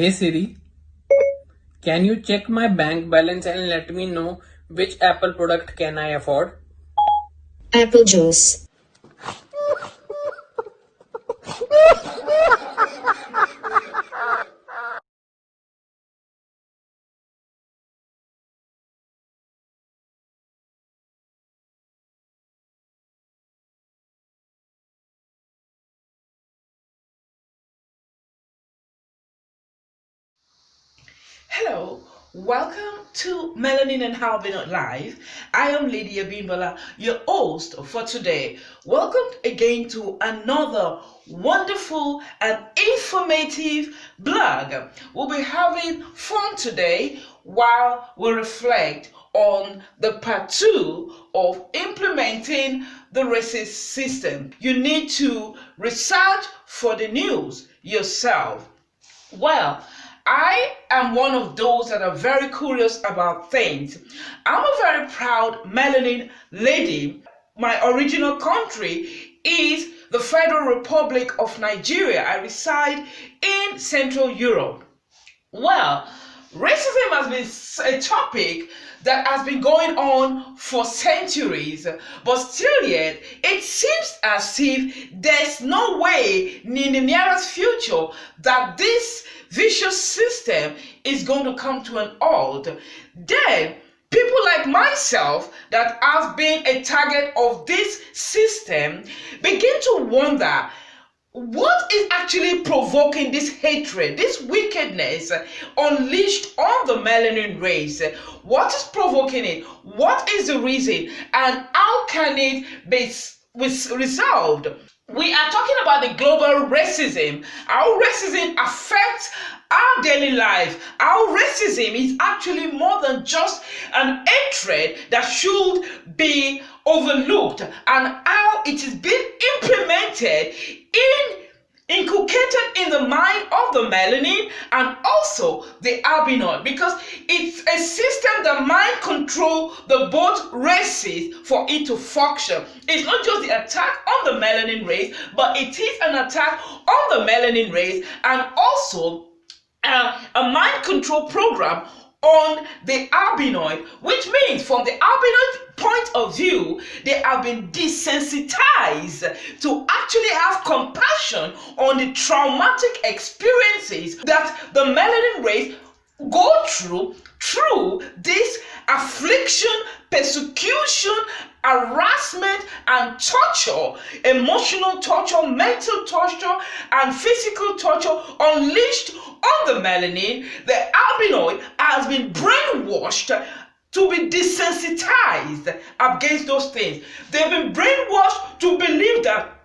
Hey Siri, can you check my bank balance and let me know which Apple product can I afford? Apple juice. Hello, welcome to Melanin and Albino Live. I am Lady Abimbola, your host for today. Welcome again to another wonderful and informative blog. We'll be having fun today while we reflect on the part 2 of implementing the racist system. You need to research for the news yourself. Well, I am one of those that are very curious about things. I'm a very proud melanin lady. My original country is the Federal Republic of Nigeria. I reside in Central Europe. Well, racism has been a topic that has been going on for centuries, but still yet, it seems as if there's no way in the nearest future that this vicious system is going to come to an halt. Then, people like myself that have been a target of this system begin to wonder, what is actually provoking this hatred, this wickedness unleashed on the melanin race? What is provoking it? What is the reason? And how can it be resolved? We are talking about the global racism, how racism affects our daily life, how racism is actually more than just an hatred that should be overlooked, and how it is being implemented inculcated in the mind of the melanin and also the albinoid, because it's a system that mind control the both races for it to function. It's not just the attack on the melanin race, but it is an attack on the melanin race and also a mind control program on the albinoid, which means from the albinoid point of view, they have been desensitized to actually have compassion on the traumatic experiences that the melanin race go through this affliction, persecution, harassment, and torture, emotional torture, mental torture, and physical torture unleashed on the melanin. The albinoid has been brainwashed to be desensitized against those things. They've been brainwashed to believe that,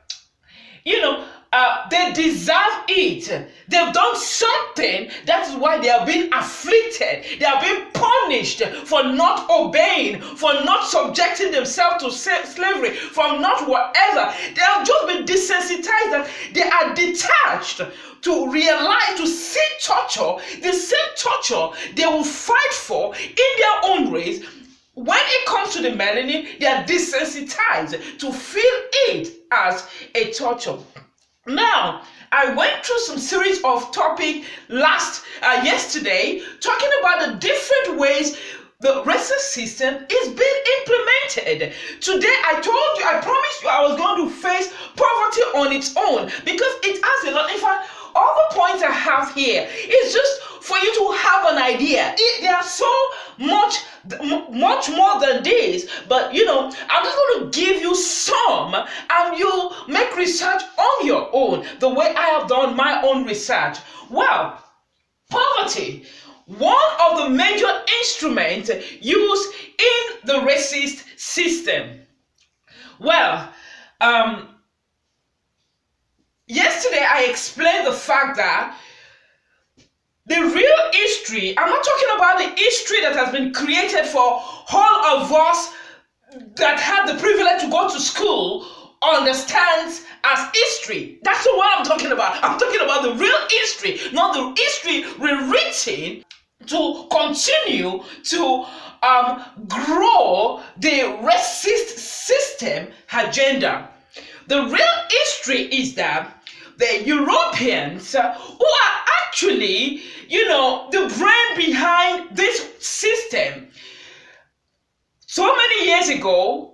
they deserve it. They've done something. That is why they are being afflicted. They are being punished for not obeying, for not subjecting themselves to slavery, for not whatever. They have just been desensitized that they are detached to realize, to see torture, the same torture they will fight for in their own race. When it comes to the melanin, they are desensitized to feel it as a torture. Now, I went through some series of topic yesterday, talking about the different ways the racist system is being implemented. Today, I promised you I was going to face poverty on its own, because it has a lot. In fact, all the points I have here is just for you to have an idea. There are so much more than this, but I'm just going to give you some, and you make research on your own, the way I have done my own research. Well, poverty, one of the major instruments used in the racist system. Well, yesterday I explained the fact that the real history, I'm not talking about the history that has been created for all of us that had the privilege to go to school understands as history. That's what I'm talking about. I'm talking about the real history, not the history rewritten to continue to grow the racist system agenda. The real history is that the Europeans who are actually the brain behind this system. So many years ago,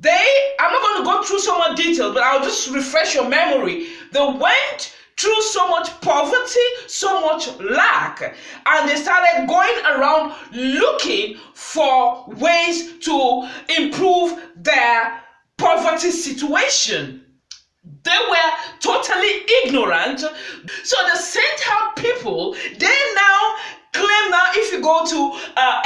I'm not going to go through so much detail, but I'll just refresh your memory. They went through so much poverty, so much lack, and they started going around looking for ways to improve their poverty situation. They were totally ignorant. So the sent out people, they now claim, now if you go to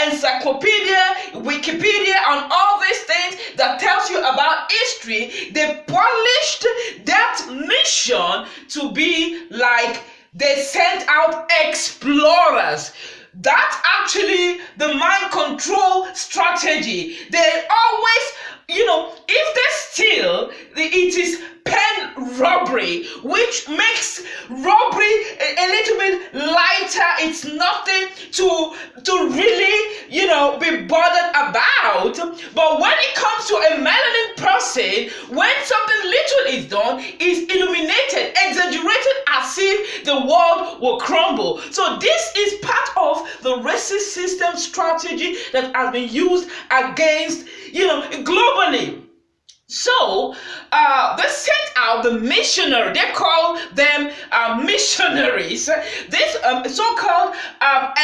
encyclopedia, Wikipedia, and all these things that tells you about history, they polished that mission to be like they sent out explorers. That's actually the mind control strategy. They always, if they steal, it is pen robbery, which makes robbery a little bit lighter. It's nothing to really, be bothered about. But when it comes to a melanin person, when something little is done, is illuminated, exaggerated, as if the world will crumble. So this is part of the racist system strategy that has been used against, globally. So they sent out the missionary. They call them missionaries. These so-called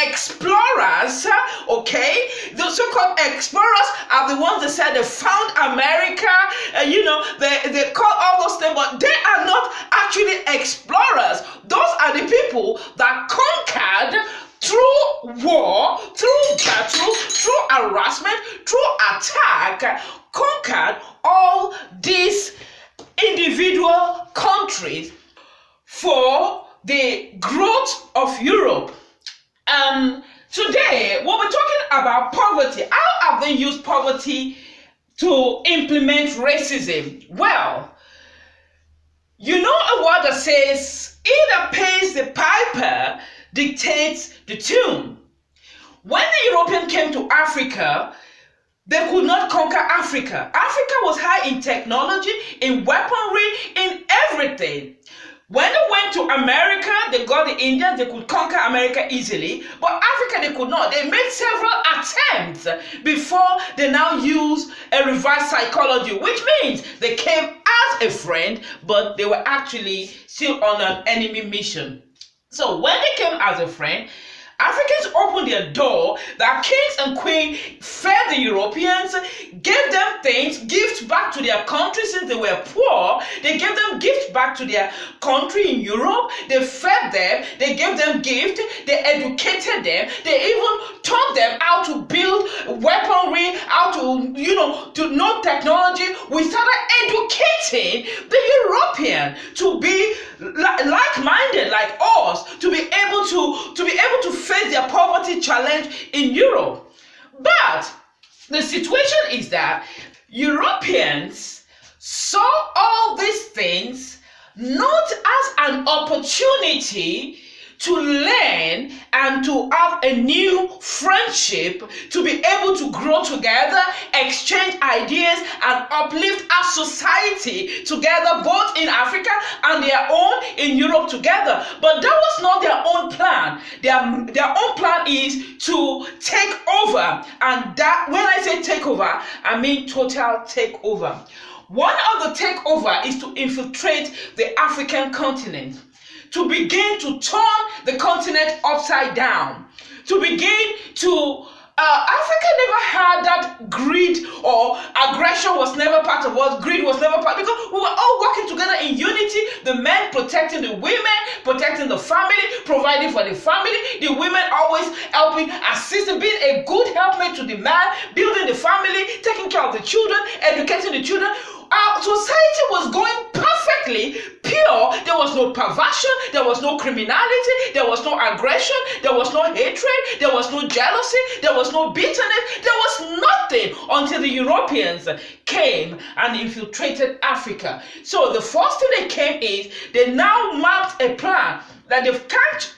explorers. Okay, the so-called explorers are the ones that said they found America. They call all those things, but they are not actually explorers. Those are the people that conquered through war, through battle, through harassment, through attack, conquered all these individual countries for the growth of Europe. Today, we'll be talking about poverty. How have they used poverty to implement racism? Well, you know a word that says, "He that pays the piper dictates the tune." When the Europeans came to Africa, they could not conquer Africa. Africa was high in technology, in weaponry, in everything. When they went to America, they got the Indians, they could conquer America easily, but Africa they could not. They made several attempts before they now use a reverse psychology, which means they came as a friend, but they were actually still on an enemy mission. So when they came as a friend, Africans opened their door. Their kings and queens fed the Europeans, gave them things, gifts back to their country since they were poor. They gave them gifts back to their country in Europe. They fed them, they gave them gifts, they educated them, they even taught them how to build weaponry, how to know technology. We started educating the European to be like-minded like us, to be able to face their poverty challenge in Europe. But the situation is that Europeans saw all these things not as an opportunity to learn and to have a new friendship, to be able to grow together, exchange ideas, and uplift our society together, both in Africa and their own in Europe together. But that was not their own plan. Their own plan is to take over. And that, when I say take over, I mean total takeover. One of the takeover is to infiltrate the African continent, to begin to turn the continent upside down, to begin to Africa never had that greed, or aggression was never part of us, greed was never part, because we were all working together in unity, the men protecting the women, protecting the family, providing for the family, the women always helping, assisting, being a good helpmate to the man, building the family, taking care of the children, educating the children. Our society was going perfectly pure. There was no perversion, there was no criminality, there was no aggression, there was no hatred, there was no jealousy, there was no bitterness, there was nothing until the Europeans came and infiltrated Africa. So the first thing they came is they now mapped a plan that they can't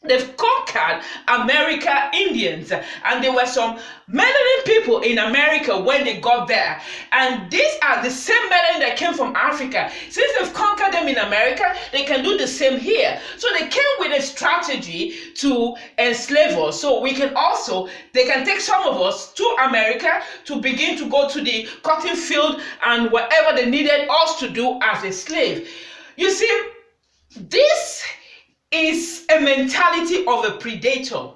They've conquered America Indians, and there were some melanin people in America when they got there. And these are the same melanin that came from Africa. Since they've conquered them in America, they can do the same here. So they came with a strategy to enslave us. So they can take some of us to America to begin to go to the cotton field and whatever they needed us to do as a slave. You see, this is a mentality of a predator.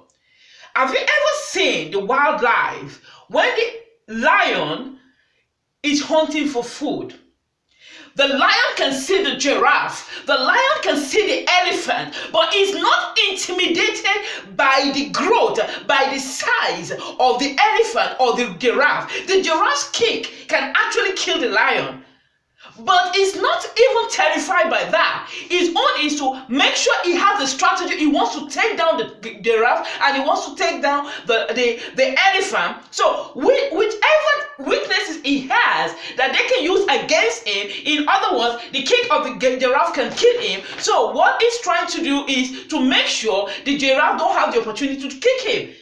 Have you ever seen the wildlife when the lion is hunting for food? The lion can see the giraffe, the lion can see the elephant, but is not intimidated by the growth, by the size of the elephant or the giraffe. The giraffe's kick can actually kill the lion. But he's not even terrified by that. His own is to make sure he has a strategy. He wants to take down the giraffe and he wants to take down the elephant. So whichever weaknesses he has that they can use against him, in other words, the kick of the giraffe can kill him. So what he's trying to do is to make sure the giraffe don't have the opportunity to kick him.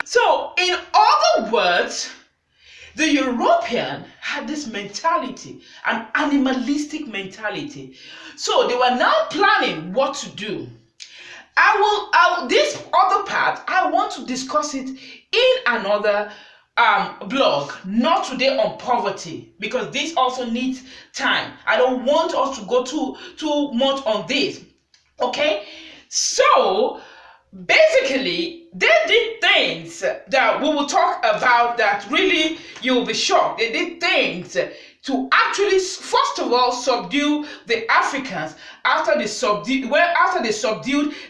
So in other words, the European had this mentality, an animalistic mentality. So they were now planning what to do. This other part, I want to discuss it in another blog, not today on poverty, because this also needs time. I don't want us to go too much on this. Okay? So basically, they did things that we will talk about that really you'll be shocked. They did things to actually, first of all, subdue the Africans. After they subdued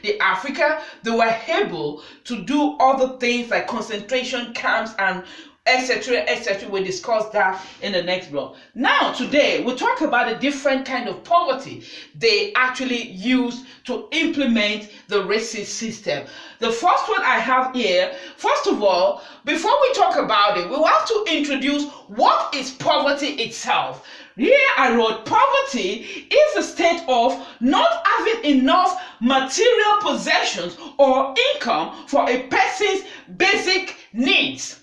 the Africa, they were able to do other things like concentration camps and etc., etc. We'll discuss that in the next blog. Now, today, we'll talk about a different kind of poverty they actually use to implement the racist system. The first one I have here, first of all, before we talk about it, we have to introduce what is poverty itself. Here I wrote, poverty is a state of not having enough material possessions or income for a person's basic needs.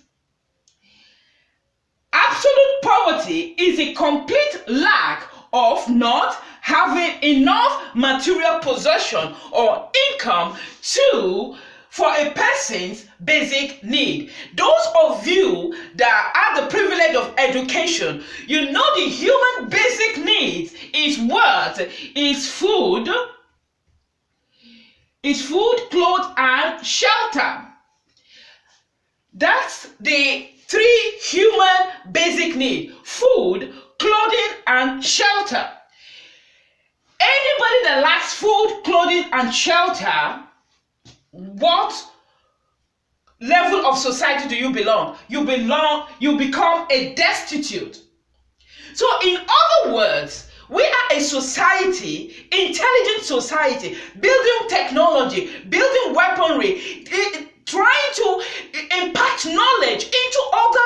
Absolute poverty is a complete lack of not having enough material possession or income for a person's basic need. Those of you that have the privilege of education, you know the human basic needs is what? Is food, clothes, and shelter. That's the three human basic needs: food, clothing, and shelter. Anybody that lacks food, clothing, and shelter, what level of society do you belong? You become a destitute. So in other words, we are a society, intelligent society, building technology, building weaponry, trying to impart knowledge into other,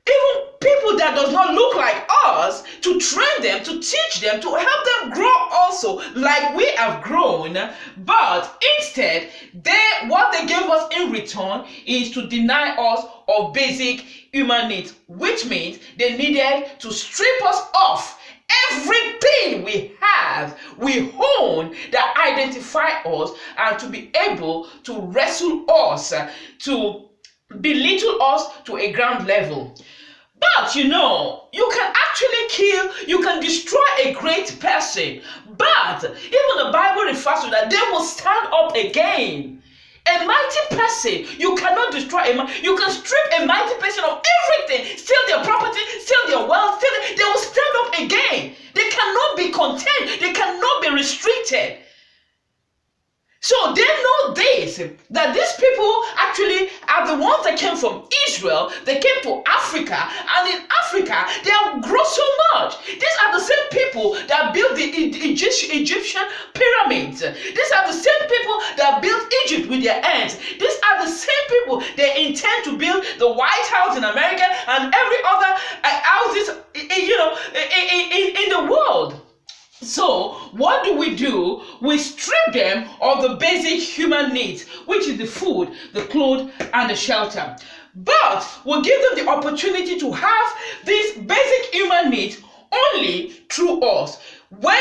even people that does not look like us, to train them, to teach them, to help them grow also like we have grown. But instead, what they gave us in return is to deny us of basic human needs, which means they needed to strip us off everything we have, we own, that identify us, and to be able to wrestle us, to belittle us to a ground level. But you can actually kill, you can destroy a great person, but even the Bible refers to that they will stand up again. A mighty person, you cannot destroy you can strip a mighty person of everything, steal their property, steal their wealth, they will stand up again. They cannot be contained, they cannot be restricted. So they know this, that these people actually are the ones that came from Israel, they came to Africa, and in Africa they have grown so much. These are the same people that built the Egyptian pyramids. These are the same people that built Egypt with their hands. These are the same people they intend to build the White House in America and every other houses in the world. So, what do? We strip them of the basic human needs, which is the food, the clothes, and the shelter. But we give them the opportunity to have these basic human needs only through us. When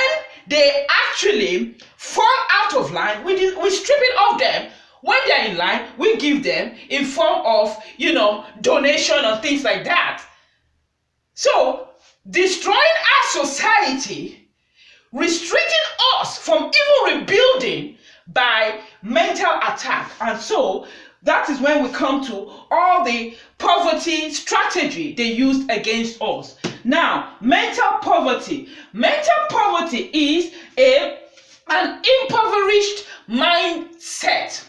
they actually fall out of line, we strip it off them. When they're in line, we give them in form of, donation and things like that. So, destroying our society, restricting us from even rebuilding by mental attack. And so that is when we come to all the poverty strategy they used against us. Now, mental poverty. Mental poverty is an impoverished mindset.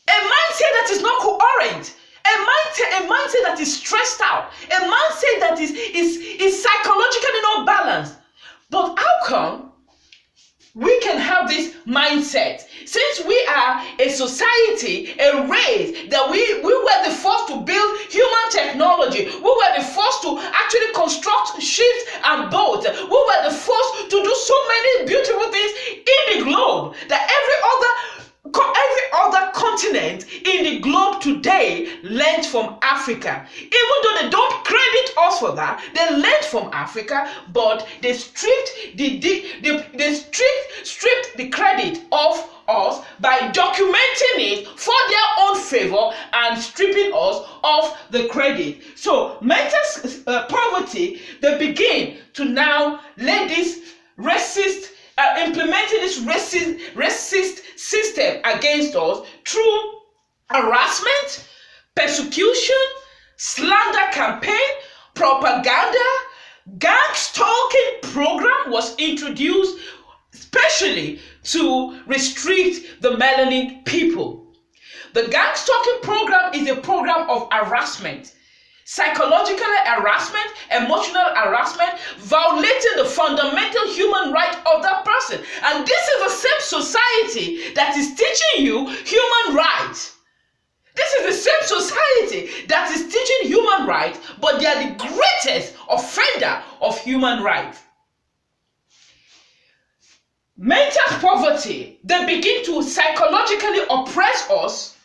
A mindset that is not coherent. A mindset that is stressed out. A mindset that is psychologically not balanced. But how come we can have this mindset? Since we are a society, a race, that we were the first to build human technology, we were the first to actually construct ships and boats, we were the first to do so many beautiful things in the globe, that every other continent in the globe today learned from Africa. Even though they don't credit us for that, they learned from Africa, but they stripped stripped the credit of us by documenting it for their own favor and stripping us of the credit. So mental poverty, they begin to now lay this racist implementing this racist system against us through harassment, persecution, slander campaign, propaganda. Gang stalking program was introduced especially to restrict the melanin people. The gang stalking program is a program of harassment, psychological harassment, emotional harassment, violating the fundamental human right of that person. And this is the same society that is teaching you human rights. This is the same society that is teaching human rights, but they are the greatest offender of human rights. Mental poverty, they begin to psychologically oppress us,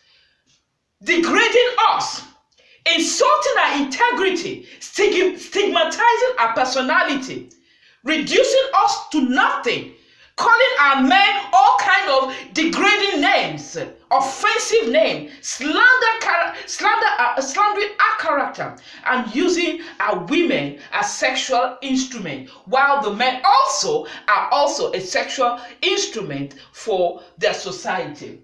degrading us, insulting our integrity, stigmatizing our personality, reducing us to nothing, calling our men all kind of degrading names, offensive names, slandering our character, and using our women as sexual instrument, while the men also are also a sexual instrument for their society.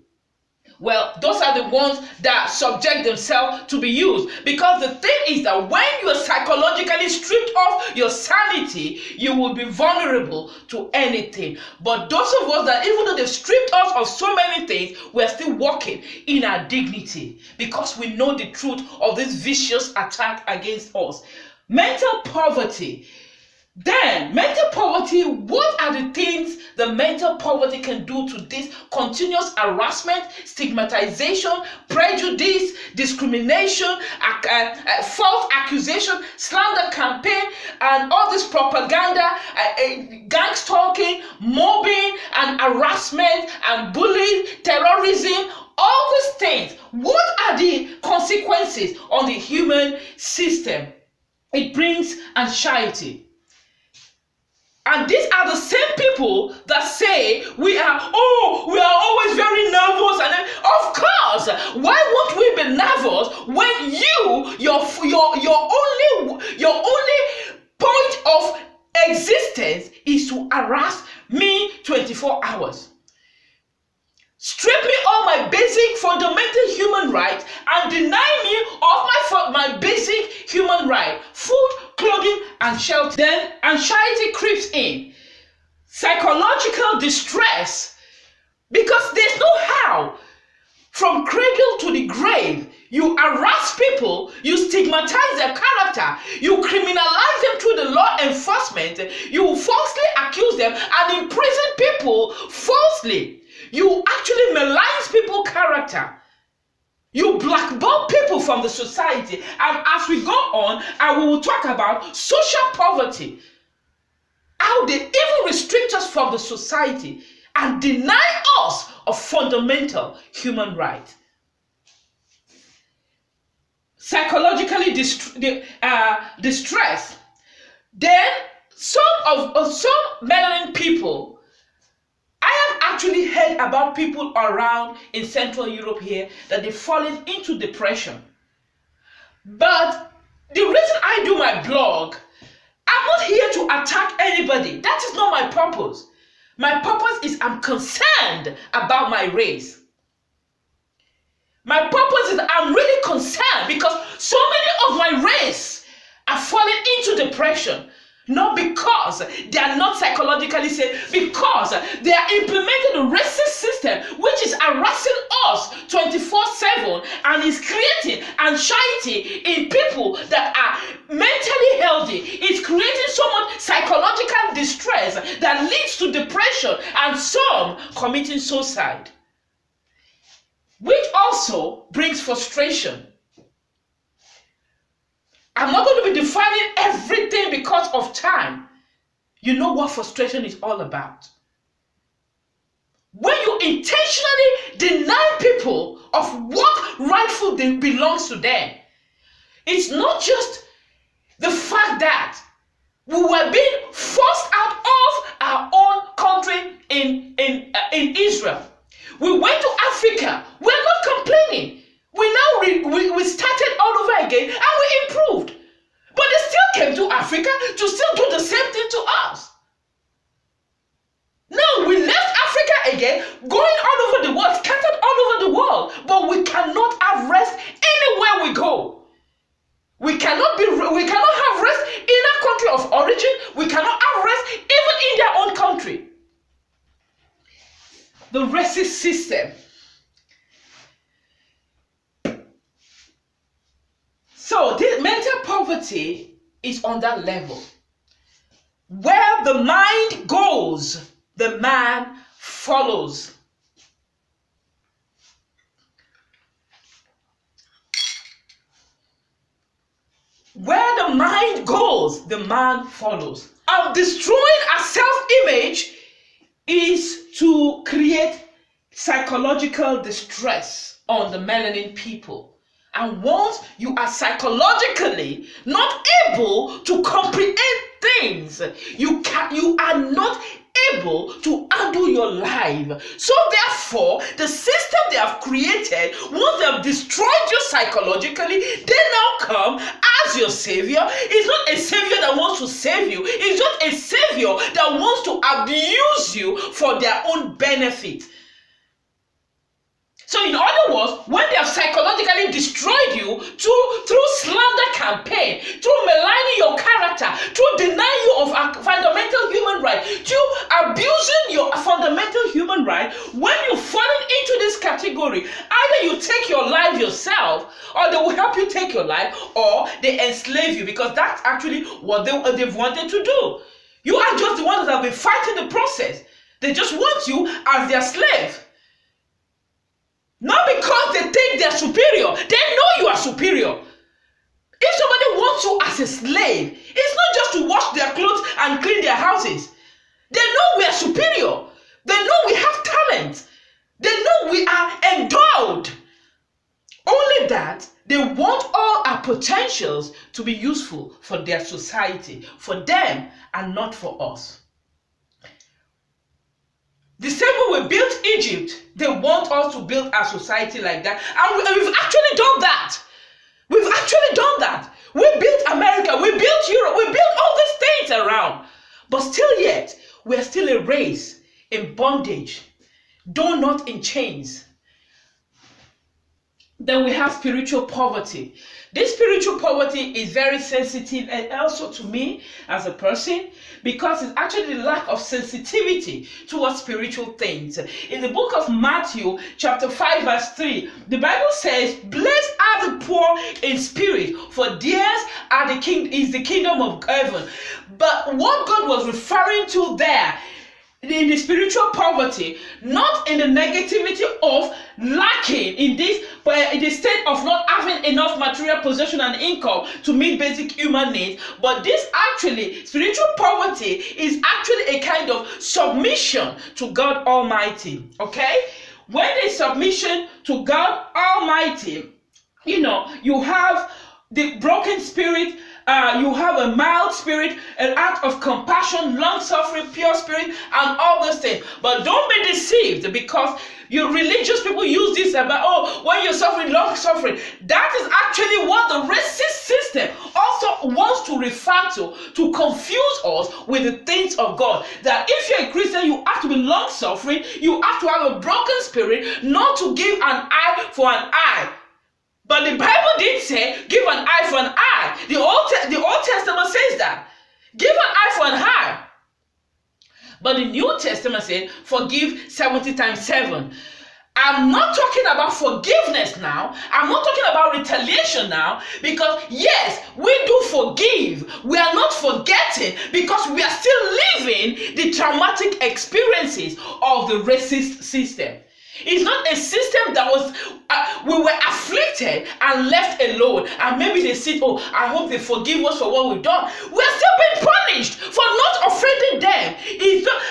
Well, those are the ones that subject themselves to be used. Because the thing is that when you are psychologically stripped of your sanity, you will be vulnerable to anything. But those of us that, even though they've stripped us of so many things, we're still walking in our dignity because we know the truth of this vicious attack against us. Mental poverty. Then, mental poverty, what are the things the mental poverty can do to this continuous harassment, stigmatization, prejudice, discrimination, false accusation, slander campaign, and all this propaganda, gang stalking, mobbing, and harassment, and bullying, terrorism, all these things. What are the consequences on the human system? It brings anxiety. And these are the same people that say we are always very nervous. And of course, why won't we be nervous when your only point of existence is to harass me 24 hours? Strip me all my basic fundamental human rights and deny me of my basic human right, food, clothing, and shelter. Then anxiety creeps in, psychological distress, because there's no how. From cradle to the grave, you harass people, you stigmatize their character, you criminalize them through the law enforcement, you falsely accuse them and imprison people falsely. You actually malign people's character. You blackball people from the society. And as we go on, I will talk about social poverty. how they even restrict us from the society and deny us of fundamental human rights. Psychologically distressed. Then some melanin people, I have actually heard about people around in Central Europe here that they've fallen into depression. But the reason I do my blog, I'm not here to attack anybody. That is not my purpose. My purpose is I'm concerned about my race. My purpose is I'm really concerned because so many of my race are falling into depression. Not because they are not psychologically safe, because they are implementing a racist system which is harassing us 24/7 and is creating anxiety in people that are mentally healthy. It's creating so much psychological distress that leads to depression and some committing suicide, which also brings frustration. I'm not going to be defining everything because of time. You know what frustration is all about. When you intentionally deny people of what rightfully belongs to them, it's not just the fact that we were being forced out of our own country in Israel. We went to Africa. We're not complaining. We started all over again and we improved. But they still came to Africa to still do the same thing to us. Now we left Africa again, going all over the world, scattered all over the world. But we cannot have rest anywhere we go. We cannot have rest in our country of origin. We cannot have rest even in their own country. The racist system. So this mental poverty is on that level. Where the mind goes, the man follows. Where the mind goes, the man follows. And destroying our self-image is to create psychological distress on the melanin people. And once you are psychologically not able to comprehend things, you are not able to handle your life. So therefore, the system they have created, once they have destroyed you psychologically, they now come as your savior. It's not a savior that wants to save you. It's just a savior that wants to abuse you for their own benefit. So in other words, when they have psychologically destroyed you through slander campaign, through maligning your character, through denying you of a fundamental human right, through abusing your fundamental human right, when you fall into this category, either you take your life yourself, or they will help you take your life, or they enslave you, because that's actually what they've wanted to do. You are just the ones that have been fighting the process. They just want you as their slave. Not because they think they're superior. They know you are superior. If somebody wants you as a slave, it's not just to wash their clothes and clean their houses. They know we are superior. They know we have talent. They know we are endowed. Only that they want all our potentials to be useful for their society, for them and not for us. The same way we built Egypt, they want us to build our society like that. And we've actually done that. We've actually done that. We built America, we built Europe, we built all these things around. But still yet, we are still a race in bondage, though not in chains. Then we have spiritual poverty. This spiritual poverty is very sensitive, and also to me as a person, because it's actually the lack of sensitivity towards spiritual things. In the book of Matthew, chapter 5, verse 3, the Bible says, "Blessed are the poor in spirit, for theirs is the kingdom of heaven." But what God was referring to there, in the spiritual poverty, not in the negativity of lacking in this, but the state of not having enough material possession and income to meet basic human needs. But this actually, spiritual poverty is actually a kind of submission to God Almighty. Okay? When there's submission to God Almighty, you have the broken spirit, you have a mild spirit, an act of compassion, long-suffering, pure spirit, and all those things. But don't be deceived, because you religious people use this about, when you're suffering, long-suffering. That is actually what the racist system also wants to refer to confuse us with the things of God. That if you're a Christian, you have to be long-suffering, you have to have a broken spirit, not to give an eye for an eye. But the Bible did say, give an eye for an eye. The Old Testament says that. Give an eye for an eye. But the New Testament said, forgive 70 times 7. I'm not talking about forgiveness now. I'm not talking about retaliation now. Because yes, we do forgive. We are not forgetting, because we are still living the traumatic experiences of the racist system. It's not a system that was, we were afflicted and left alone. And maybe they said, I hope they forgive us for what we've done. We're still being punished for not offending them.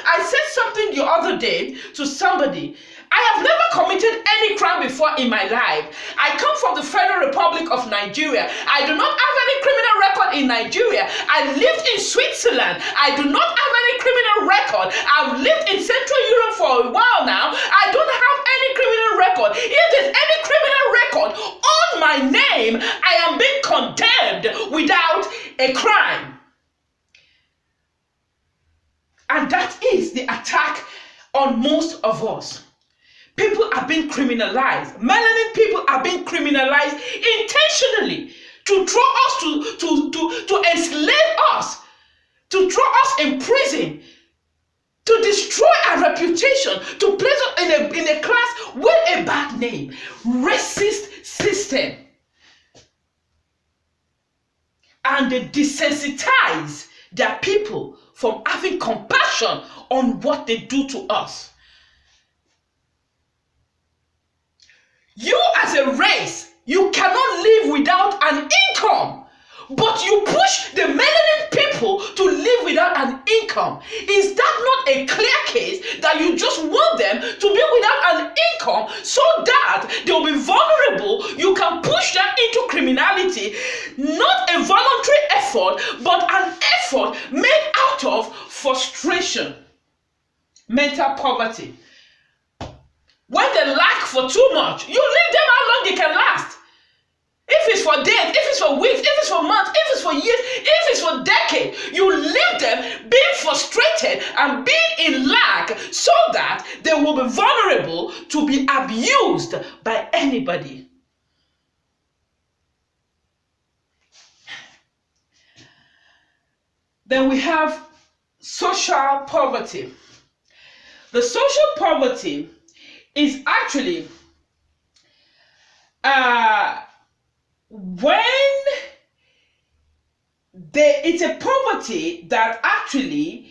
I said something the other day to somebody. I have never committed any crime before in my life. I come from the Federal Republic of Nigeria. I do not have any criminal record in Nigeria. I lived in Switzerland. I do not have any criminal record. I've lived in Central Europe for a while now. I don't have any criminal record. If there's any criminal record on my name, I am being condemned without a crime. And that is the attack on most of us. People are being criminalized. Melanin people are being criminalized intentionally to throw us to enslave us, to throw us in prison, to destroy our reputation, to place us in a class with a bad name. Racist system. And they desensitize their people from having compassion on what they do to us. You as a race, you cannot live without an income, but you push the melanin people to live without an income. Is that not a clear case that you just want them to be without an income so that they'll be vulnerable? You can push them into criminality, not a voluntary effort, but an effort made out of frustration, mental poverty. When they lack for too much, you leave them how long they can last. If it's for days, if it's for weeks, if it's for months, if it's for years, if it's for decades, you leave them being frustrated and being in lack so that they will be vulnerable to be abused by anybody. Then we have social poverty. The social poverty is actually it's a poverty that actually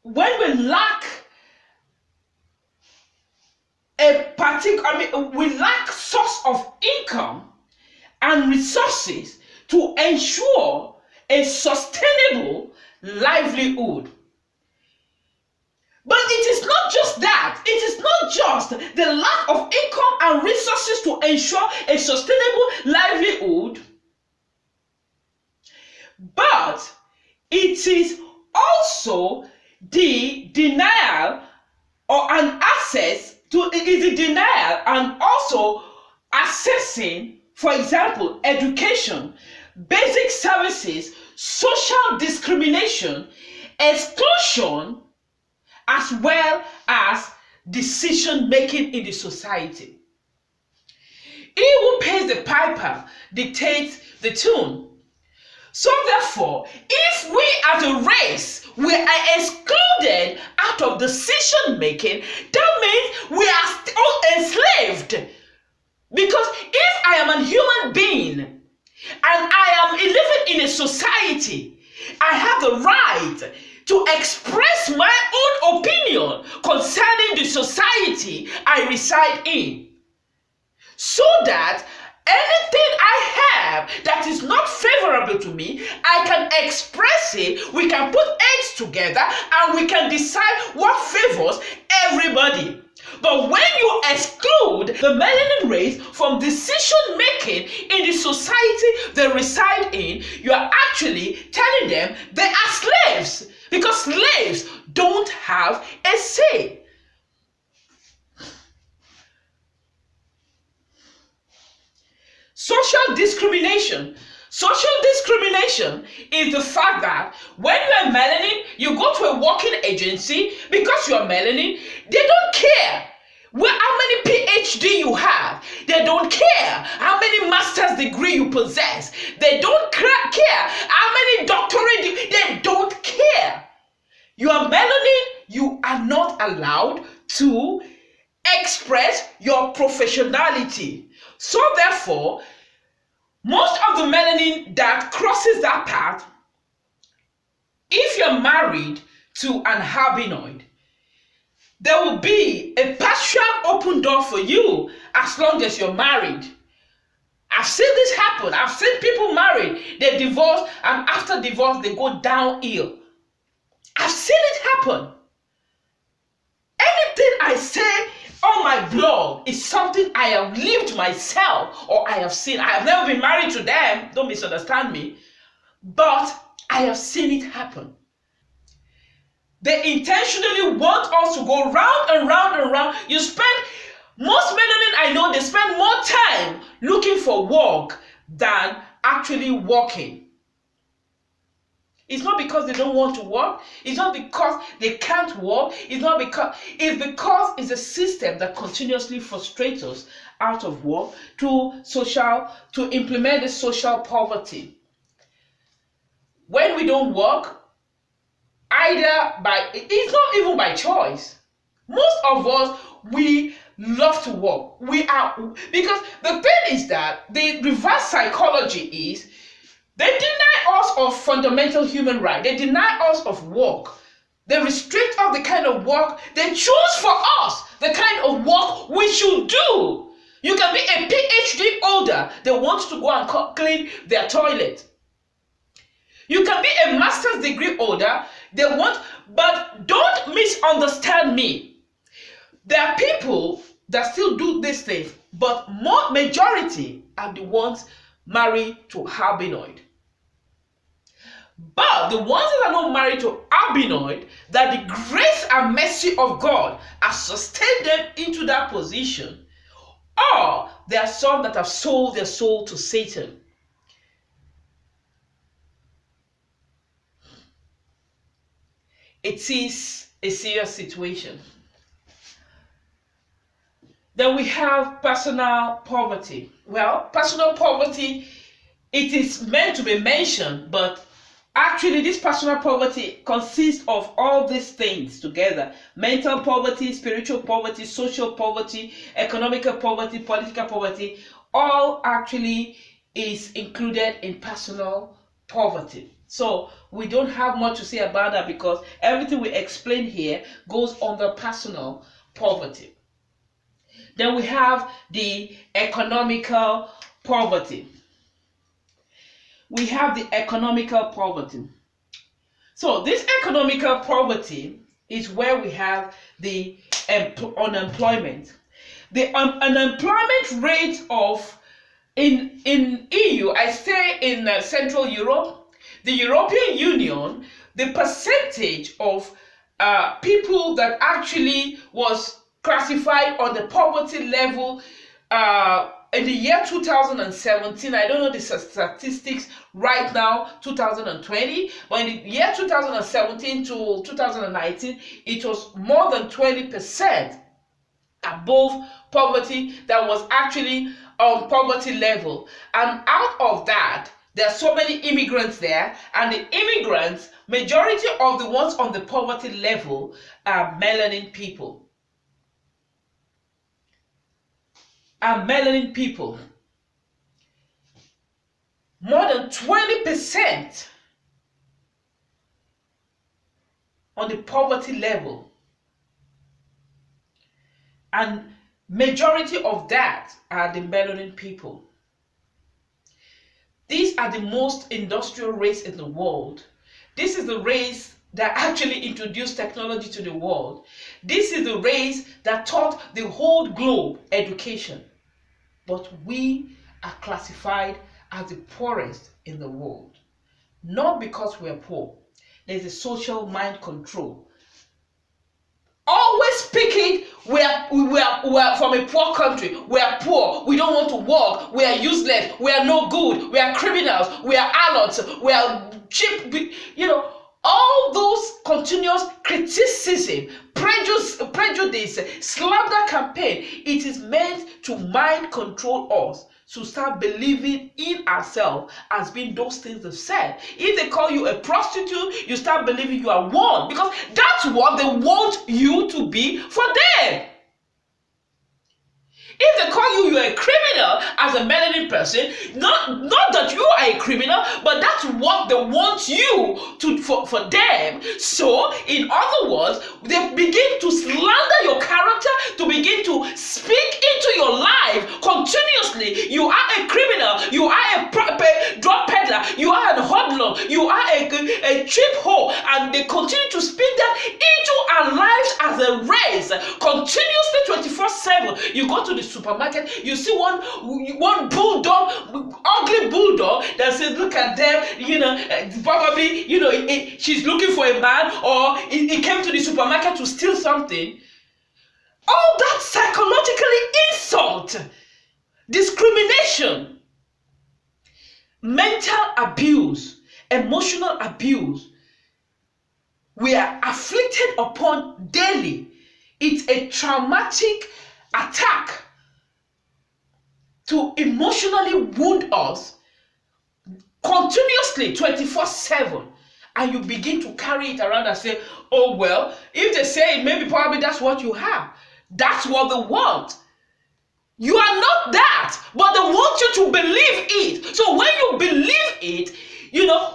when we lack we lack source of income and resources to ensure a sustainable livelihood. But it is not just that. It is not just the lack of income and resources to ensure a sustainable livelihood, but it is also the denial or an access to the denial and also accessing, for example, education, basic services, social discrimination, exclusion, as well as decision making in the society. He who pays the piper dictates the tune. So therefore, if we as a race, we are excluded out of decision making, that means we are still enslaved. Because if I am a human being and I am living in a society, I have the right to express my own opinion concerning the society I reside in. so that anything I have that is not favorable to me, I can express it, we can put heads together, and we can decide what favors everybody. But when you exclude the melanin race from decision making in the society they reside in, you are actually telling them they are slaves, because slaves don't have a say. Social discrimination. Social discrimination is the fact that when you are melanin, you go to a working agency because you are melanin, they don't care how many PhD you have. They don't care how many master's degree you possess. They don't care how many doctorate. They don't care. You are melanin, you are not allowed to express your professionality. So therefore, most of the melanin that crosses that path, if you're married to an albinoid, there will be a partial open door for you as long as you're married. I've seen this happen. I've seen people married, they divorce, and after divorce, they go downhill. I've seen it happen. Anything I say on my blog is something I have lived myself or I have seen. I have never been married to them, don't misunderstand me, but I have seen it happen. They intentionally want us to go round and round and round. Most melanin I know, they spend more time looking for work than actually working. It's not because they don't want to work. It's not because they can't work. It's because it's a system that continuously frustrates us out of work to implement the social poverty. When we don't work, it's not even by choice. Most of us, we love to work. Because the thing is that the reverse psychology is, they deny us of fundamental human rights. They deny us of work. They restrict us the kind of work. They choose for us the kind of work we should do. You can be a PhD holder. They want to go and clean their toilet. You can be a master's degree holder. But don't misunderstand me. There are people that still do these things, but majority are the ones married to albinoid. But the ones that are not married to albinoid, that the grace and mercy of God has sustained them into that position, or there are some that have sold their soul to Satan. It is a serious situation. Then we have personal poverty. Well, personal poverty, it is meant to be mentioned, but actually this personal poverty consists of all these things together: mental poverty, spiritual poverty, social poverty, economical poverty, political poverty. All actually is included in personal poverty. So we don't have much to say about that because everything we explain here goes under personal poverty. Then we have the economical poverty. We have the economical poverty. So this economical poverty is where we have the unemployment. The unemployment rate in EU, I stay in Central Europe, the European Union, the percentage of people that actually was classified on the poverty level in the year 2017, I don't know the statistics right now, 2020, but in the year 2017 to 2019, it was more than 20% above poverty that was actually on poverty level. And out of that, there are so many immigrants there, and the immigrants, majority of the ones on the poverty level are melanin people. More than 20% on the poverty level. And Majority of that are the melanin people. These are the most industrial race in the world. This is the race that actually introduced technology to the world. This is the race that taught the whole globe education. But we are classified as the poorest in the world. Not because we're poor. There's a social mind control. Always speaking, we are from a poor country. We are poor. We don't want to work. We are useless. We are no good. We are criminals. We are harlots. We are cheap. All those continuous criticism, prejudice, slander campaign, it is meant to mind control us, to start believing in ourselves as being those things they've said. If they call you a prostitute, you start believing you are one, because that's what they want you to be for them. If they call you're a criminal as a melanin person, not that you are a criminal, but that's what they want you to for them. So, in other words, they begin to slander your character, to begin to speak into your life continuously. You are a criminal, you are a drug peddler, you are a hoodlum, you are a cheap hoe, and they continue to speak that into our lives as a race, continuously 24/7. You go to the supermarket, you see one bulldog, ugly bulldog that says, look at them, probably, she's looking for a man, or he came to the supermarket to steal something. All that psychologically insult, discrimination, mental abuse, emotional abuse, we are afflicted upon daily. It's a traumatic attack to emotionally wound us continuously 24/7, and you begin to carry it around and say, oh well, if they say it, maybe probably that's what you have. That's what they want. You are not that, but they want you to believe it. So when you believe it,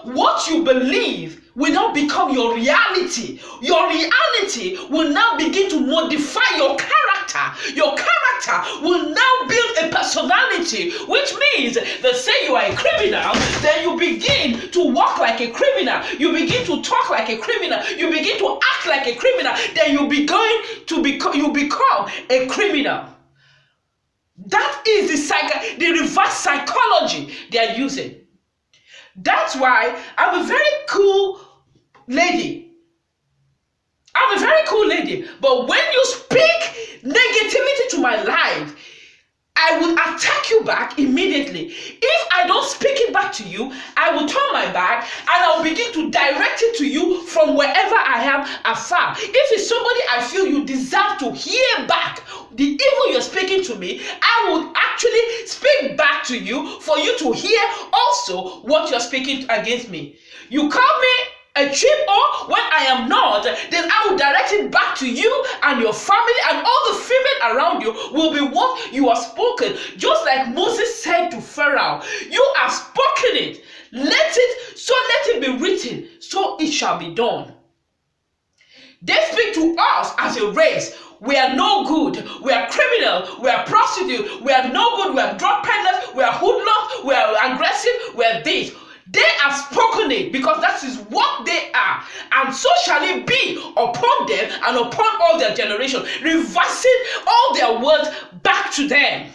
what you believe will now become your reality. Your reality will now begin to modify your character. Your character will now build a personality, which means that say you are a criminal, then you begin to walk like a criminal. You begin to talk like a criminal. You begin to act like a criminal. Then you become a criminal. That is the reverse psychology they are using. That's why I'm a very cool lady. I'm a very cool lady. But when you speak negativity to my life, I will attack you back immediately. If I don't speak it back to you, I will turn my back and I'll begin to direct it to you from wherever I am afar. If it's somebody I feel you deserve to hear back the evil you're speaking to me, I would actually speak back to you for you to hear also what you're speaking against me. You call me a cheap or when I am not, then I will direct it back to you and your family, and all the female around you will be what you have spoken. Just like Moses said to Pharaoh, you have spoken it. Let it be written, so it shall be done. They speak to us as a race. We are no good. We are criminal. We are prostitute. We are no good. We are drug peddlers. We are hoodlums. We are aggressive. We are this. They have spoken it because that is what they are, and so shall it be upon them and upon all their generation, reversing all their words back to them.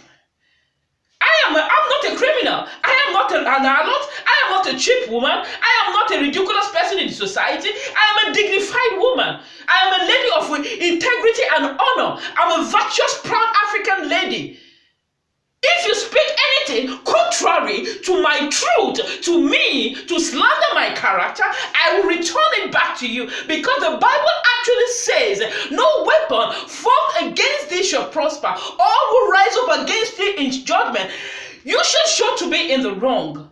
I'm not a criminal. I am not an harlot. I am not a cheap woman. I am not a ridiculous person in society. I am a dignified woman. I am a lady of integrity and honor. I'm a virtuous, proud African lady. If you speak anything contrary to my truth, to me, to slander my character, I will return it back to you, because the Bible actually says, no weapon formed against thee shall prosper, all will rise up against thee in judgment. You shall show to be in the wrong.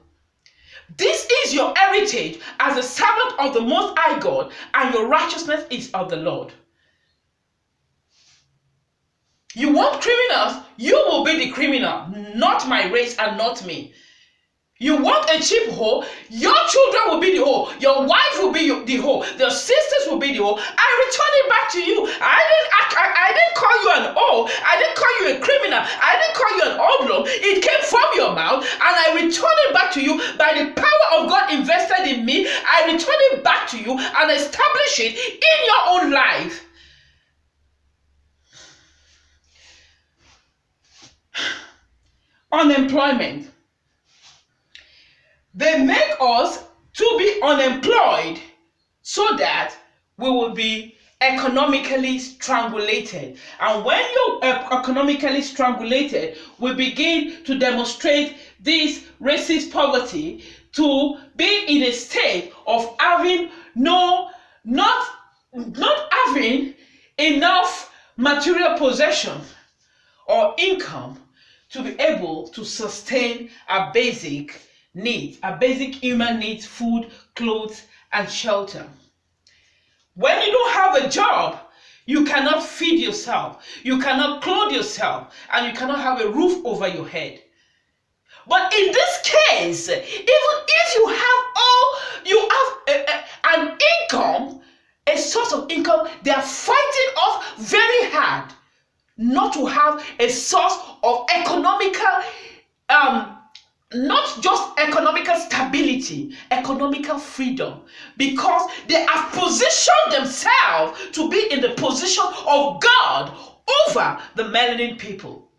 This is your heritage as a servant of the Most High God, and your righteousness is of the Lord. You want criminals? You will be the criminal, not my race and not me. You want a cheap hoe, your children will be the hoe, your wife will be the hoe, your sisters will be the hoe. I return it back to you. I didn't call you an hoe, I didn't call you a criminal, I didn't call you an oblong. It came from your mouth, and I return it back to you by the power of God invested in me. I return it back to you and establish it in your own life. Unemployment. They make us to be unemployed so that we will be economically strangulated. And when you're economically strangulated, we begin to demonstrate this racist poverty, to be in a state of having not having enough material possession or income to be able to sustain our basic needs, our basic human needs: food, clothes, and shelter. When you don't have a job, you cannot feed yourself, you cannot clothe yourself, and you cannot have a roof over your head. But in this case, even if you have an income, a source of income, they are fighting off very hard not to have a source of economical, not just economical stability, economical freedom, because they have positioned themselves to be in the position of God over the melanin people.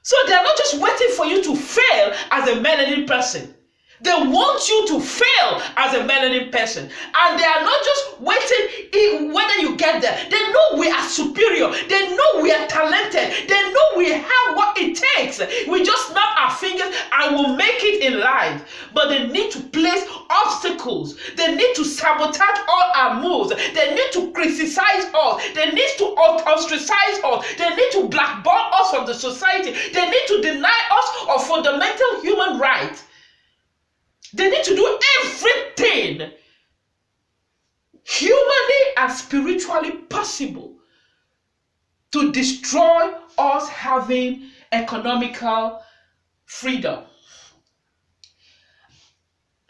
So they're not just waiting for you to fail as a melanin person. They want you to fail as a melanin person. And they are not just waiting whether you get there. They know we are superior. They know we are talented. They know we have what it takes. We just snap our fingers and we'll make it in life. But they need to place obstacles. They need to sabotage all our moves. They need to criticize us. They need to ostracize us. They need to blackball us from the society. They need to deny us of fundamental human rights. They need to do everything humanly and spiritually possible to destroy us having economical freedom.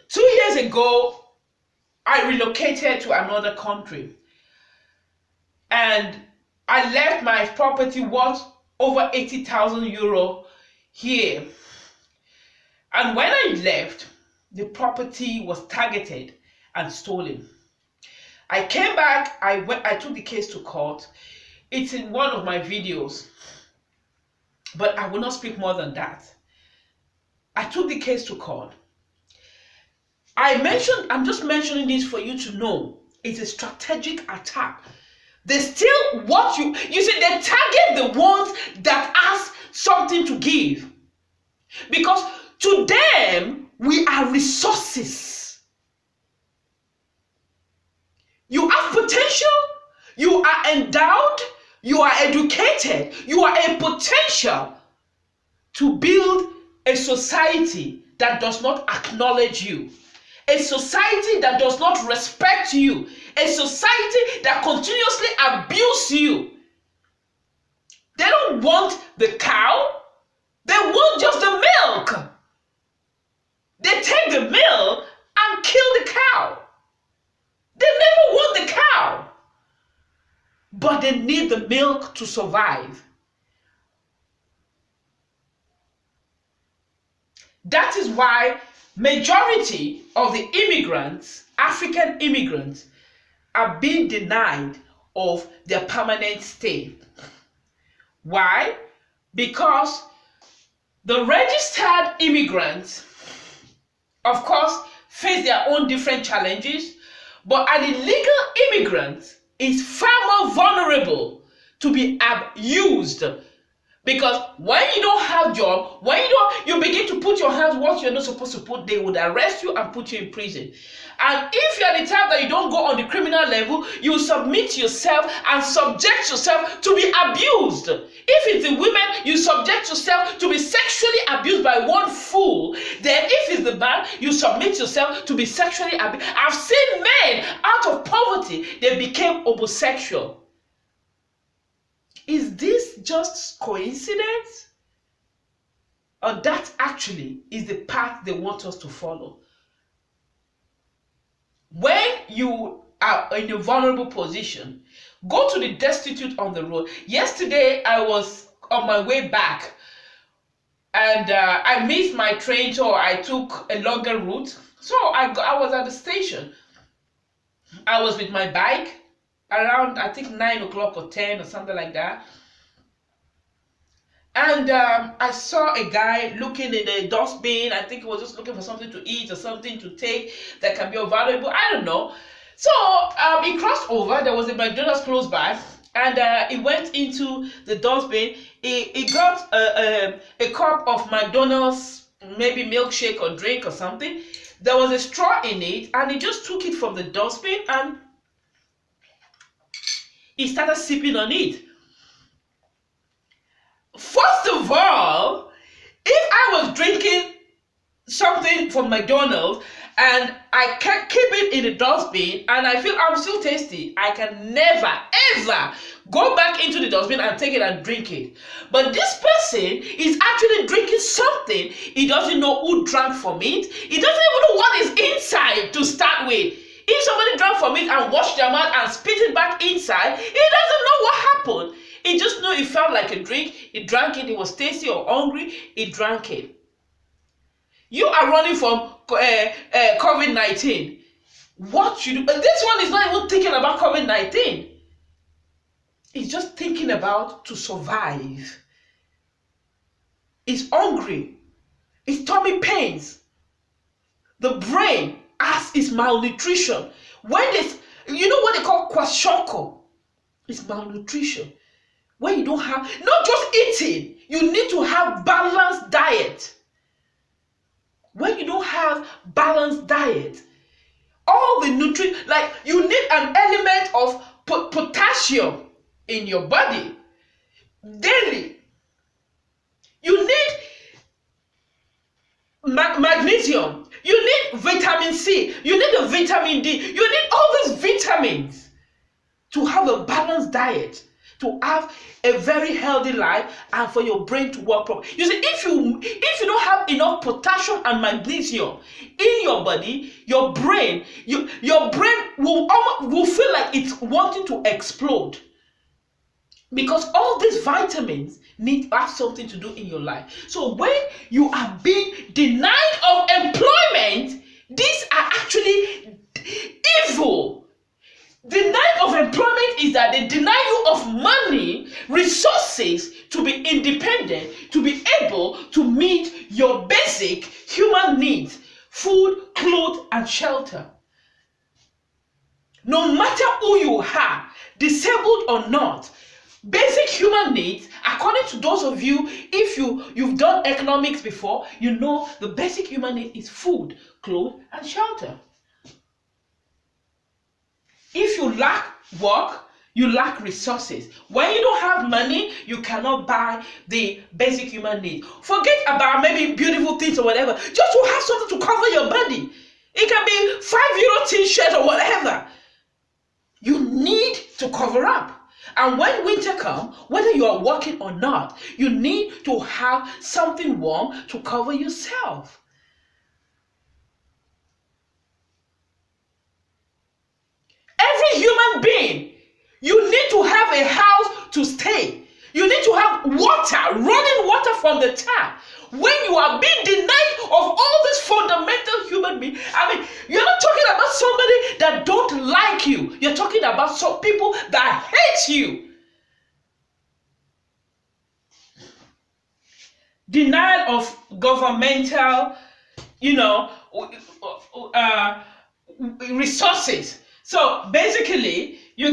2 years ago, I relocated to another country, and I left my property worth over 80,000 euro here. And when I left, the property was targeted and stolen. I came back, I took the case to court. It's in one of my videos, but I will not speak more than that. I took the case to court. I'm just mentioning this for you to know it's a strategic attack. They still what you see, they target the ones that ask something to give. Because to them, we are resources. You have potential, you are endowed, you are educated, you are a potential to build a society that does not acknowledge you, a society that does not respect you, a society that continuously abuses you. They don't want the cow, they want just the milk. They take the milk and kill the cow. They never want the cow, but they need the milk to survive. That is why majority of the immigrants, African immigrants, are being denied of their permanent stay. Why? Because the registered immigrants, of course, face their own different challenges, but an illegal immigrant is far more vulnerable to be abused. Because when you don't have job, when you begin to put your hands what you're not supposed to put, they would arrest you and put you in prison. And if you're the type that you don't go on the criminal level, you submit yourself and subject yourself to be abused. If it's the women, you subject yourself to be sexually abused by one fool. Then if it's the man, you submit yourself to be sexually abused. I've seen men out of poverty, they became homosexual. Is this just coincidence? or that actually is the path they want us to follow. When you are in a vulnerable position, go to the destitute on the road. Yesterday, I was on my way back and I missed my train, so I took a longer route. So I was at the station. I was with my bike around, I think, 9 o'clock or 10 or something like that. And I saw a guy looking in a dustbin. I think he was just looking for something to eat or something to take that can be valuable. I don't know. So he crossed over. There was a McDonald's close by. And he went into the dustbin. He got a cup of McDonald's, maybe milkshake or drink or something. There was a straw in it. And he just took it from the dustbin and he started sipping on it. First of all, if I was drinking something from McDonald's and I can't keep it in the dustbin and I feel I'm still tasty, I can never ever go back into the dustbin and take it and drink it. But this person is actually drinking something. He doesn't know who drank from it. He doesn't even know what is inside to start with. If somebody drank from it and washed their mouth and spit it back inside, he doesn't know what happened. He just knew it felt like a drink. He drank it. He was tasty or hungry. He drank it. You are running from COVID-19. What you do? But this one is not even thinking about COVID-19. He's just thinking about to survive. He's hungry. His tummy pains. The brain has its malnutrition. When this, you know what they call kwashiorkor? It's malnutrition. When you don't have, not just eating, you need to have balanced diet. When you don't have balanced diet, all the nutrients, like you need an element of potassium in your body daily. You need magnesium. You need vitamin C. You need the vitamin D. You need all these vitamins to have a balanced diet, to have a very healthy life, and for your brain to work properly. You see, if you don't have enough potassium and magnesium in your body, your brain will feel like it's wanting to explode. Because all these vitamins need to have something to do in your life. So when you are being denied of employment, these are actually evil. Denied of employment is that they deny you of money, resources to be independent, to be able to meet your basic human needs, food, clothes, and shelter. No matter who you are, disabled or not, basic human needs, according to those of you, if you've done economics before, you know the basic human need is food, clothes, and shelter. If you lack work, you lack resources. When you don't have money, you cannot buy the basic human needs. Forget about maybe beautiful things or whatever. Just to have something to cover your body. It can be €5 t-shirt or whatever. You need to cover up. And when winter comes, whether you are working or not, you need to have something warm to cover yourself. Every human being, you need to have a house to stay. You need to have water, running water from the tap. When you are being denied of all these fundamental human beings, I mean, you're not talking about somebody that don't like you. You're talking about some people that hate you. Denial of governmental, resources. So basically, you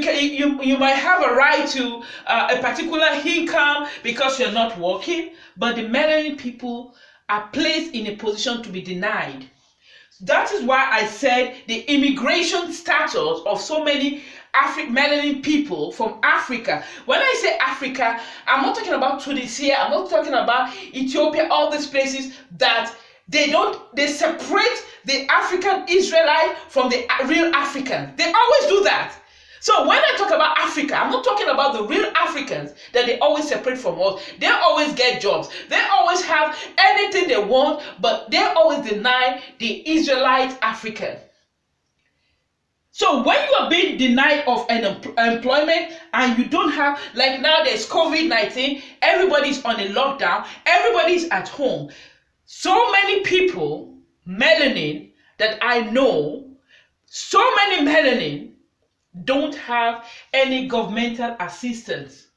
might have a right to a particular income because you're not working, but the melanin people are placed in a position to be denied. That is why I said the immigration status of so many melanin people from Africa. When I say Africa, I'm not talking about Tunisia, I'm not talking about Ethiopia, all these places that they separate the African Israelite from the real African. They always do that. So when I talk about Africa, I'm not talking about the real Africans that they always separate from us. They always get jobs. They always have anything they want, but they always deny the Israelite African. So when you are being denied of an employment and you don't have, like now there's COVID-19, everybody's on a lockdown, everybody's at home. So many people, melanin, that I know, so many melanin don't have any governmental assistance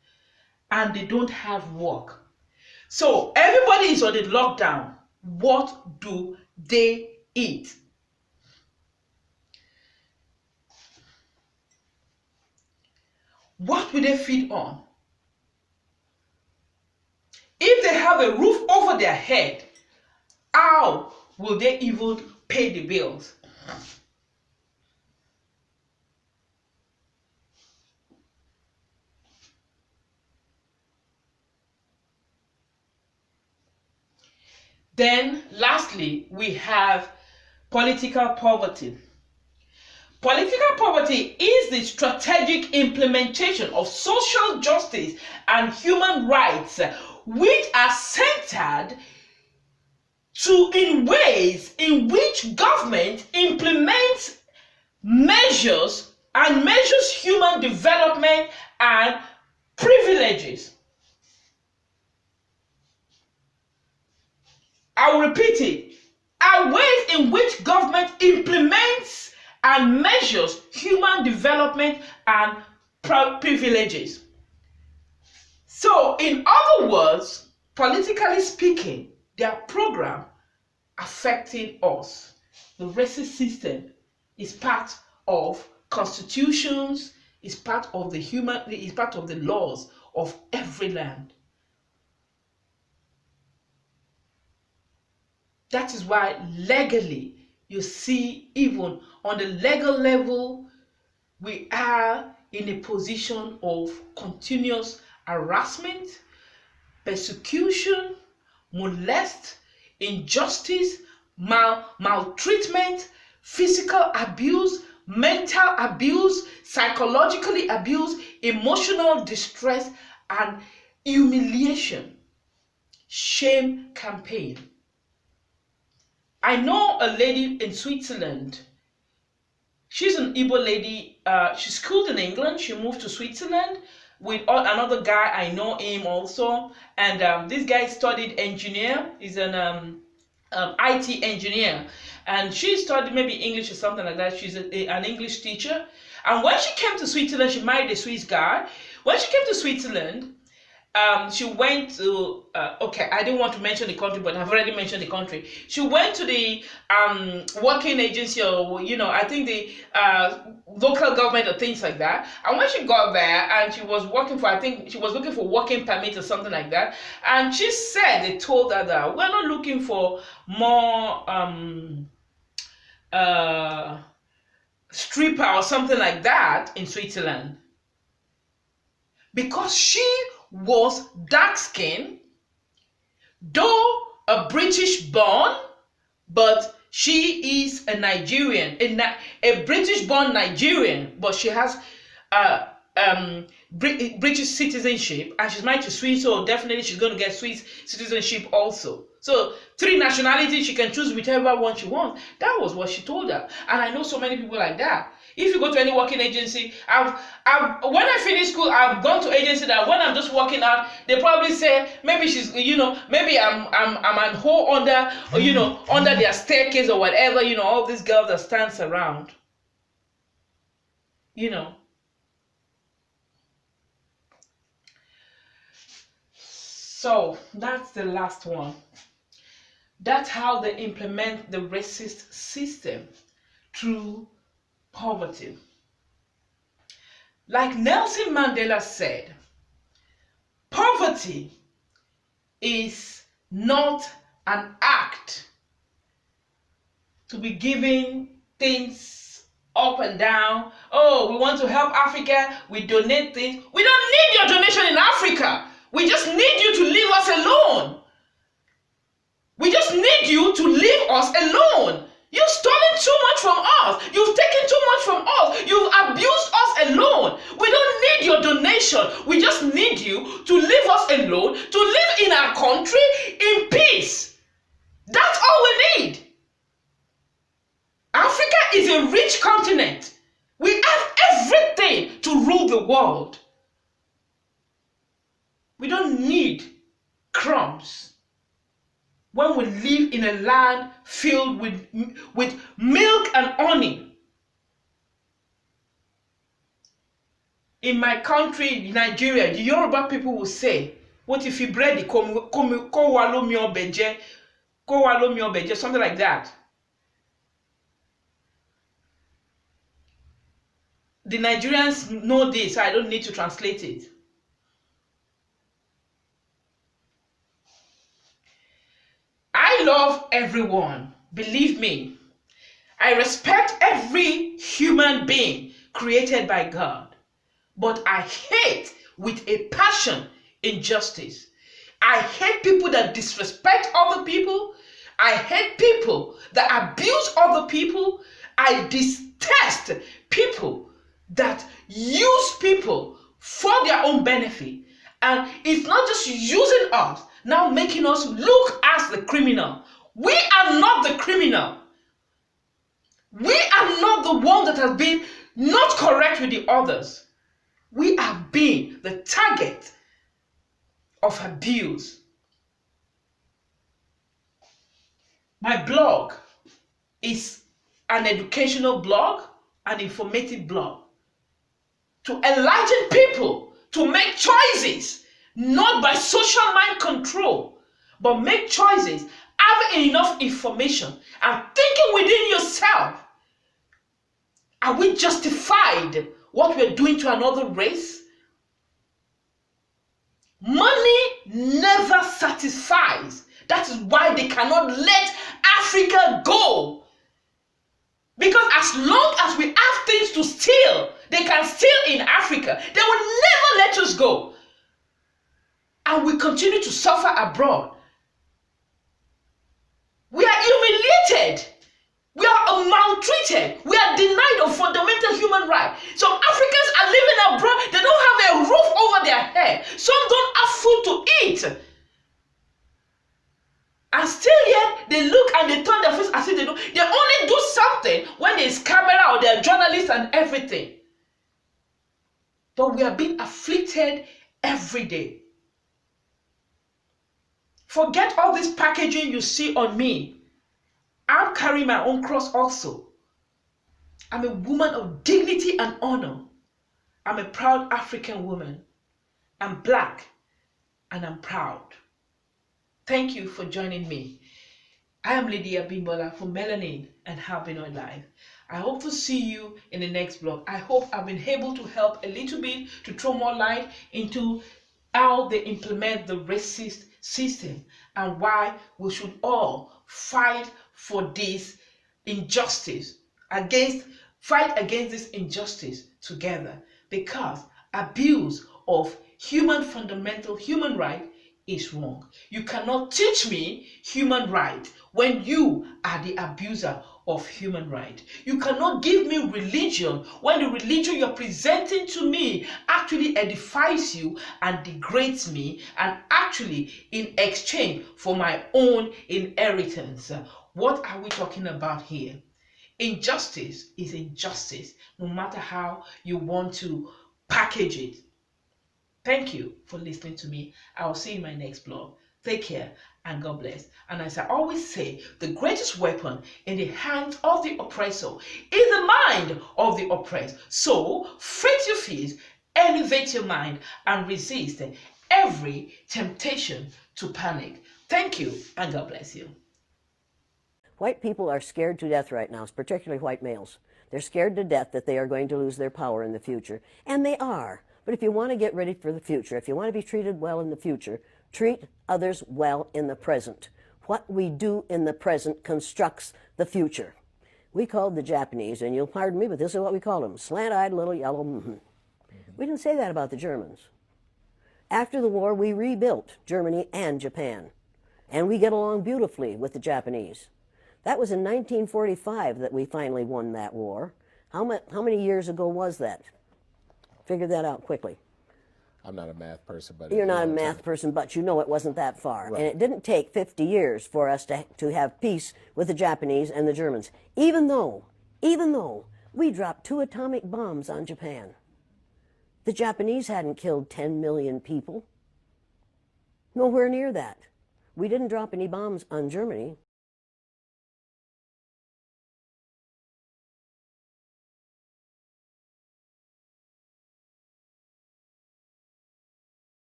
and they don't have work. So everybody is on a lockdown. What do they eat? What will they feed on? If they have a roof over their head, how will they even pay the bills? Then, lastly, we have political poverty. Political poverty is the strategic implementation of social justice and human rights which are centered in ways in which government implements measures and measures human development and privileges. I will repeat it. Are ways in which government implements and measures human development and privileges. So, in other words, politically speaking, their program affecting us. The racist system is part of constitutions, is part of is part of the laws of every land. That is why legally, you see, even on the legal level, we are in a position of continuous harassment, persecution, molest, injustice, maltreatment, physical abuse, mental abuse, psychologically abuse, emotional distress, and humiliation. Shame campaign. I know a lady in Switzerland. She's an Igbo lady. She's schooled in England. She moved to Switzerland with another guy. I know him also. And this guy studied engineer. He's an IT engineer. And she studied maybe English or something like that. She's an English teacher. And when she came to Switzerland, she married a Swiss guy. When she came to Switzerland, she went to, okay, I didn't want to mention the country, but I've already mentioned the country. She went to the working agency, or, I think the local government or things like that. And when she got there and she was working for, I think she was looking for working permit or something like that. And she said, they told her that we're not looking for more stripper or something like that in Switzerland. Because she was dark-skinned, though a British born, but she is a Nigerian, a British-born Nigerian, but she has British citizenship, and she's married to Swiss, so definitely she's going to get Swiss citizenship also. So 3 nationalities, she can choose whichever one she wants. That was what she told her, and I know so many people like that. If you go to any working agency, when I finish school, I've gone to agency that when I'm just working out, they probably say maybe she's, maybe I'm an hoe under, or, under their staircase or whatever, all these girls that stands around, So that's the last one. That's how they implement the racist system, through poverty. Like Nelson Mandela said, poverty is not an act to be giving things up and down. Oh, we want to help Africa, we donate things. We don't need your donation in Africa. We just need you to leave us alone. We just need you to leave us alone. You've stolen too much from us. You've taken too much from us. You've abused us alone. need your donation. We just need you to leave us alone, to live in our country in peace. That's all we need. Africa is a rich continent. We have everything to rule the world. We don't need crumbs when we live in a land filled with milk and honey. In my country, Nigeria, the Yoruba people will say, what if you bread something like that. The Nigerians know this, so I don't need to translate it. I love everyone, believe me. I respect every human being created by God. But I hate with a passion injustice. I hate people that disrespect other people. I hate people that abuse other people. I detest people that use people for their own benefit. And it's not just using us, now making us look as the criminal. We are not the criminal. We are not the one that has been not correct with the others. We are being the target of abuse. My blog is an educational blog, an informative blog, to enlighten people to make choices, not by social mind control, but make choices, having enough information and thinking within yourself. Are we justified what we're doing to another race? Money never satisfies. That is why they cannot let Africa go. Because as long as we have things to steal, they can steal in Africa. They will never let us go. And we continue to suffer abroad. We are humiliated. We are maltreated. We are denied of fundamental human rights. Some Africans are living abroad. They don't have a roof over their head. Some don't have food to eat. And still yet, they look and they turn their face as if they don't. They only do something when there's camera or they're journalists and everything. But we are being afflicted every day. Forget all this packaging you see on me. I'm carrying my own cross also. I'm a woman of dignity and honor. I'm a proud African woman. I'm black and I'm proud. Thank you for joining me. I am Lydia Bimbola from Melanin and Happiness Life. I hope to see you in the next vlog. I hope I've been able to help a little bit to throw more light into how they implement the racist system and why we should all fight for this injustice, fight against this injustice together, because abuse of fundamental human right is wrong. You cannot teach me human right when you are the abuser of human right. You cannot give me religion when the religion you're presenting to me actually edifies you and degrades me, and actually in exchange for my own inheritance. What are we talking about here? Injustice is injustice, no matter how you want to package it. Thank you for listening to me. I will see you in my next vlog. Take care and God bless. And as I always say, the greatest weapon in the hands of the oppressor is the mind of the oppressed. So, faith your fears, elevate your mind, and resist every temptation to panic. Thank you and God bless you. White people are scared to death right now, particularly white males. They're scared to death that they are going to lose their power in the future. And they are. But if you want to get ready for the future, if you want to be treated well in the future, treat others well in the present. What we do in the present constructs the future. We called the Japanese, and you'll pardon me, but this is what we called them, slant-eyed little yellow We didn't say that about the Germans. After the war, we rebuilt Germany and Japan. And we get along beautifully with the Japanese. That was in 1945 that we finally won that war. How many years ago was that? Figure that out quickly. I'm not a math person, but You're not a long math time. person, but you know it wasn't that far. Right. And it didn't take 50 years for us to have peace with the Japanese and the Germans, even though we dropped 2 atomic bombs on Japan. The Japanese hadn't killed 10 million people. Nowhere near that. We didn't drop any bombs on Germany.